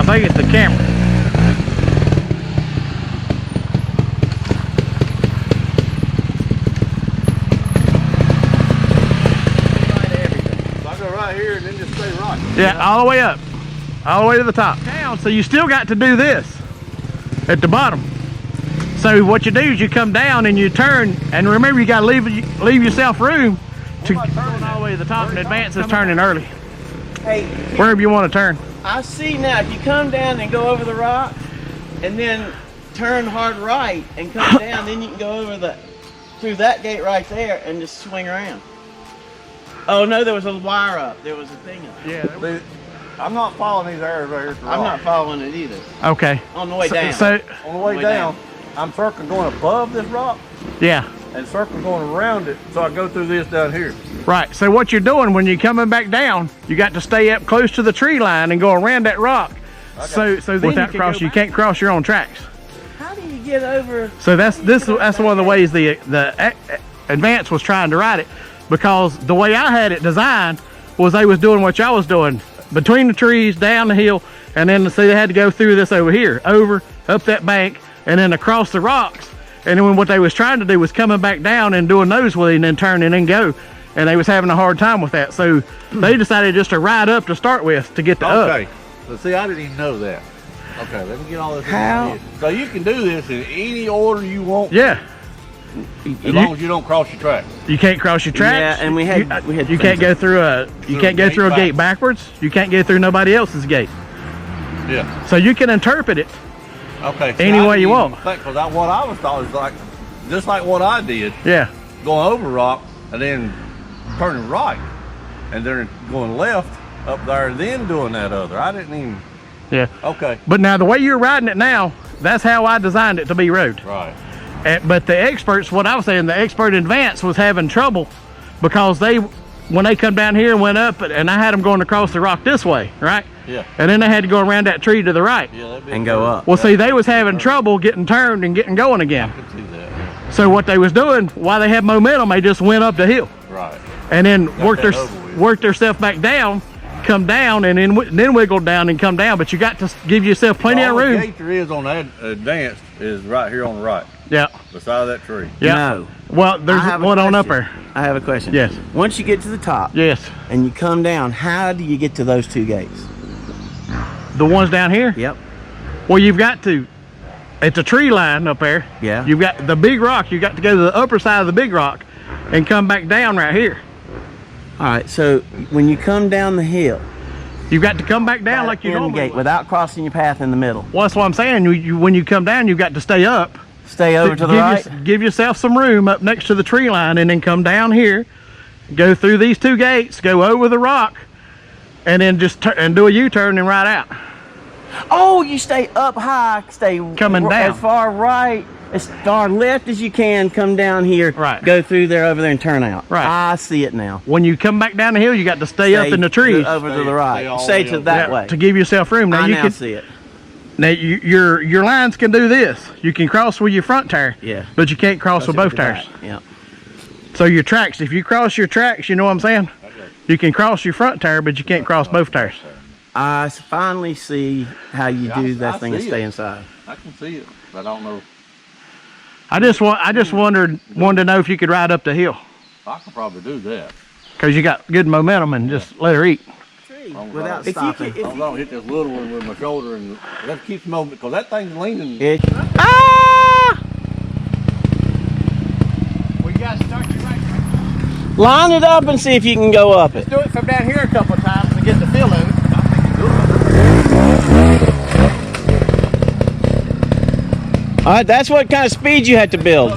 think it's the camera. So I go right here and then just stay right. Yeah, all the way up. All the way to the top. Down, so you still got to do this at the bottom. So what you do is you come down and you turn, and remember you got to leave yourself room to turn all the way to the top, and Advance is turning early. Hey, Wherever you want to turn. I see now, if you come down and go over the rock, and then turn hard right and come down, then you can go over through that gate right there and just swing around. Oh no, there was a wire up. There was a thing up. Yeah. I'm not following these arrows right here. I'm not following it either. Okay. On the way down. So on the way down, I'm circling going above this rock yeah. and circling going around it. So I go through this down here. Right. So what you're doing when you're coming back down, you got to stay up close to the tree line and go around that rock. So then without you can't cross your own tracks. How do you get over? So that's one of the ways the Advance was trying to ride it, because the way I had it designed was they was doing what y'all was doing, between the trees, down the hill, and then so they had to go through this over here, up that bank, and then across the rocks. And then what they was trying to do was coming back down and doing nosebleed and then turn and then go. And they was having a hard time with that. So they decided just to ride up to start with to get the up. Okay. So see, I didn't even know that. Okay, let me get all this. How? So you can do this in any order you want. Yeah. As long as you don't cross your tracks. You can't cross your tracks. Yeah, and we had you can't go through a gate backwards. You can't go through nobody else's gate. Yeah. So you can interpret it okay. any way you want. Because what I was thought was like, just like what I did. Yeah. Going over rock and then turning right, and then going left up there, then doing that other. I didn't even. Yeah. Okay. But now the way you're riding it now, that's how I designed it to be rode. Right. But the experts, what I was saying, the expert Advance was having trouble because when they come down here and went up, and I had them going across the rock this way, right? Yeah. And then they had to go around that tree to the right. Yeah, and go up. Well, see, they was having trouble getting turned and getting going again. I could see that. Yeah. So what they was doing, while they had momentum, they just went up the hill. Right. And then worked themselves back down, come down, and then wiggled down and come down. But you got to give yourself plenty of room. The gate there is on that Advanced is right here on the right. Yeah. Beside that tree. Yeah. No. Well, there's one on up there. I have a question. Yes. Once you get to the top. Yes. And you come down, how do you get to those two gates? The ones down here? Yep. Well, you've got to, it's a tree line up there. Yeah. You've got the big rock. You got to go to the upper side of the big rock and come back down right here. All right. So when you come down the hill, you've got to come back down like you in the normally gate would. without crossing your path in the middle. Well, that's what I'm saying. When you come down, you've got to stay up. Stay over to the right. Give yourself some room up next to the tree line, and then come down here, go through these two gates, go over the rock, and then just do a U-turn and ride out. Oh, you stay up high, stay coming down as far right, as far left as you can. Come down here, right? Go through there, over there, and turn out. Right. I see it now. When you come back down the hill, you got to stay up in the trees, over to the right. Stay to that way to give yourself room. Now I you now can see it. Now your lines can do this. You can cross with your front tire, yeah, but you can't cross with both tires. Yeah. So your tracks, if you cross your tracks, you know what I'm saying? You can cross your front tire, but you can't cross both tires. I finally see how you do that thing and stay inside. I can see it, but I don't know. I just wanted to know if you could ride up the hill. I could probably do that. Because you got good momentum and just let her eat. Without stopping. I don't hit this little one with my shoulder, and that keeps moving because that thing's leaning. Ah! Well, you guys start your right. Line it up and see if you can go up it. Let's do it from down here a couple of times to get the feel of it. All right, that's what kind of speed you have to build.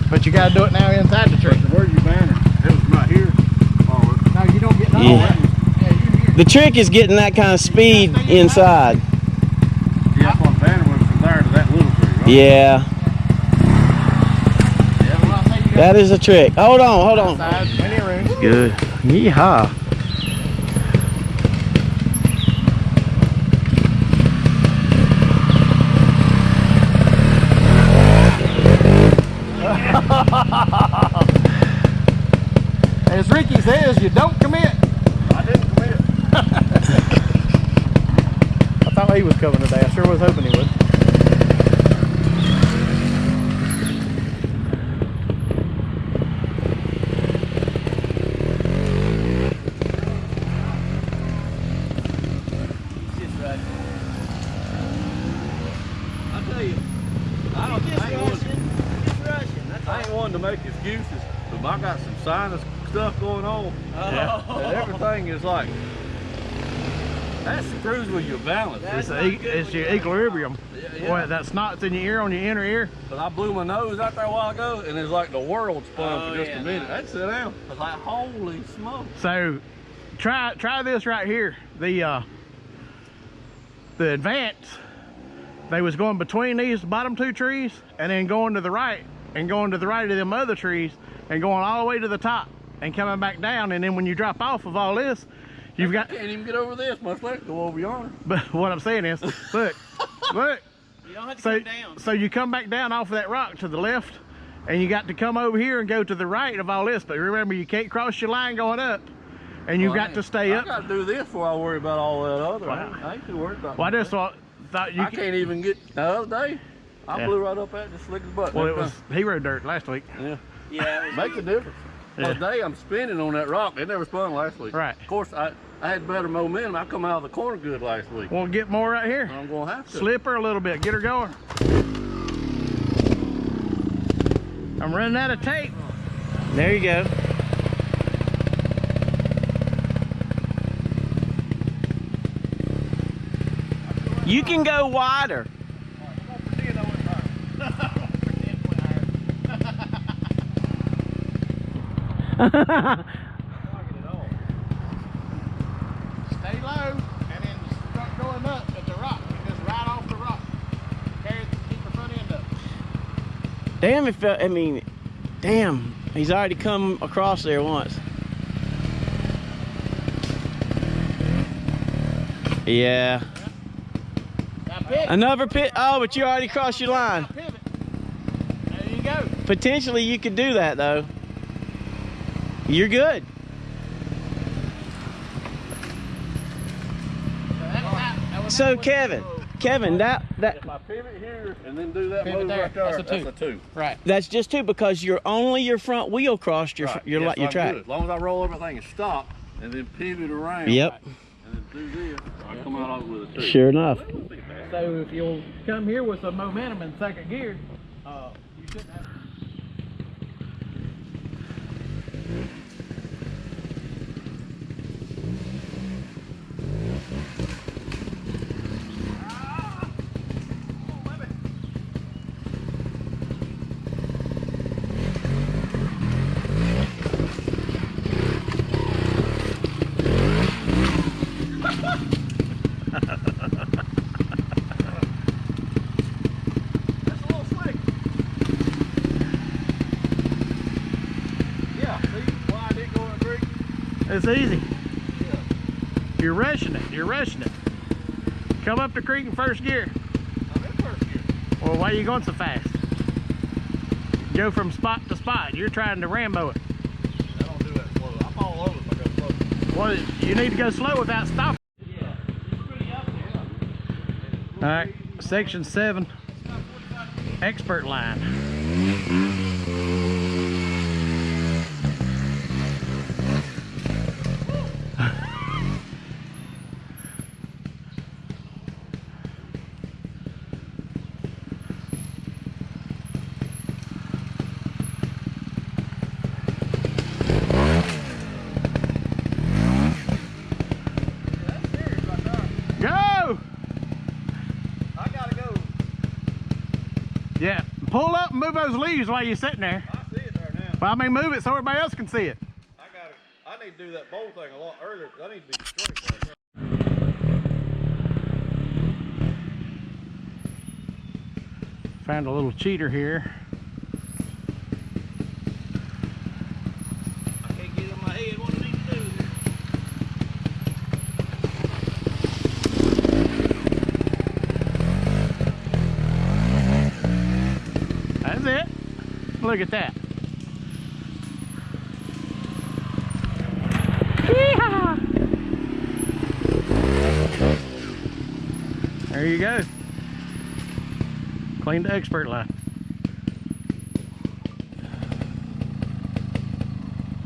But you got to do it now inside the tree. Where's your banner? It was right here. No, you don't get none of that. The trick is getting that kind of speed inside. Yeah, that's what banner was from there to that little tree, right? Yeah. That is a trick. Hold on. Plenty of room. Good. Yeehaw. As Ricky says, you don't commit. thought he was coming today. I sure was hoping he would. I ain't one to make excuses, but I got some sinus stuff going on. Yeah. And everything is like, that screws with your balance. It's your equilibrium. Yeah. Boy, that snot's in your ear, on your inner ear. But I blew my nose out there a while ago, and it's like the world spun for just a minute. I'd sit down. I was like, holy smoke. So try this right here. The Advance, they was going between these bottom two trees and then going to the right and going to the right of them other trees and going all the way to the top and coming back down. And then when you drop off of all this, you've got... I can't even get over this, much less go over yonder. But what I'm saying is, look, look. You don't have to come down. So you come back down off of that rock to the left, and you got to come over here and go to the right of all this. But remember, you can't cross your line going up, and you've got to stay up. I got to do this before I worry about all that other. Wow. I ain't too worried about Well, I that. just thought you I can't even get, the other day, I blew right up at it, just slick as a button. Well, it was hero dirt last week. Yeah. Yeah, it Makes a difference. Yeah. Today I'm spinning on that rock. It never spun last week. Right. Of course, I had better momentum. I come out of the corner good last week. We'll get more right here. I'm going to have to. Slip her a little bit. Get her going. I'm running out of tape. There you go. You can go wider. Stay low and then start going up at the rock. And just ride off the rock. Keep the front end up. Damn, it felt, I mean, damn, he's already come across there once. Yeah. Now pivot. Another pit. Oh, but you already crossed your line. Now pivot. There you go. Potentially you could do that though. You're good. So Kevin, that If I pivot here and then do that Pivot move there, right there, that's a two. two. Right. that's just two because you're only your front wheel crossed your Right. your, Yeah, so your I'm track. good. As long as I roll everything and stop and then pivot around. Yep. And then do this, I come out with a two. Sure enough. So if you'll come here with some momentum in second gear, you shouldn't have. It's easy. Yeah. You're rushing it. You're rushing it. Come up the creek in first gear. I'm in first gear. Well, why are you going so fast? Go from spot to spot. You're trying to Rambo it. I don't do that slow. I fall over if I go slow. Well, you need to go slow without stopping. Yeah. It's pretty up there. All right, section 7, expert line. Go! I gotta go. Yeah, pull up and move those leaves while you're sitting there. I see it there now. Well, I mean, move it so everybody else can see it. I need to do that bowl thing a lot earlier because I need to be straight right there. Found a little cheater here. I can't get in my head what I need to do. That's it. Look at that. Yeehaw! There you go. Clean the expert line.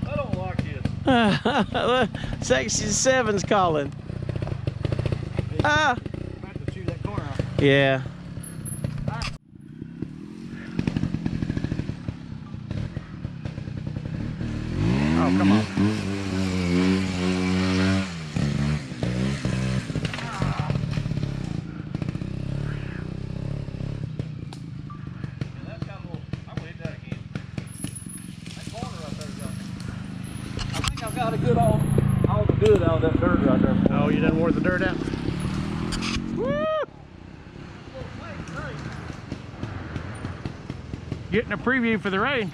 I don't like this. Section 7's calling. Ah! I have to chew that corner off. Yeah. Oh, come on. That's got a little, I'm gonna hit that again. That corner right there's got, I think I've got a good all the good out of that dirt right there. Oh, you done wore the dirt out? Woo! Getting a preview for the rain.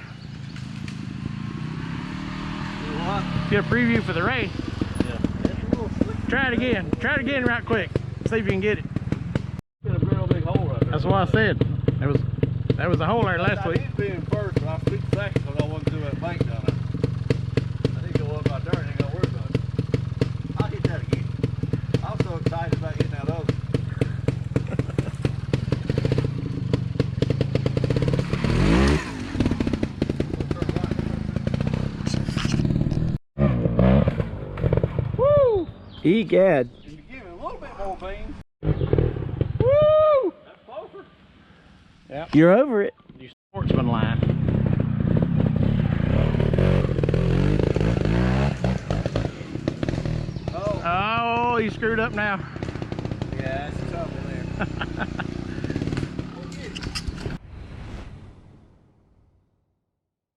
Get a preview for the rain. Try it again. Try it again right quick. See if you can get it. Got a real big hole right there. That's what I said. That was a hole there last week. I need to be in first, but I flipped second because I want to do that bank down there. I need to go up out there and ain't gonna worry about it. I'll hit that again. I'm so excited about hitting that other. Woo! Egad. And you give it a little bit more beans. Woo! That's closer. Yep. You're over it. You sportsman line. Oh, he screwed up now.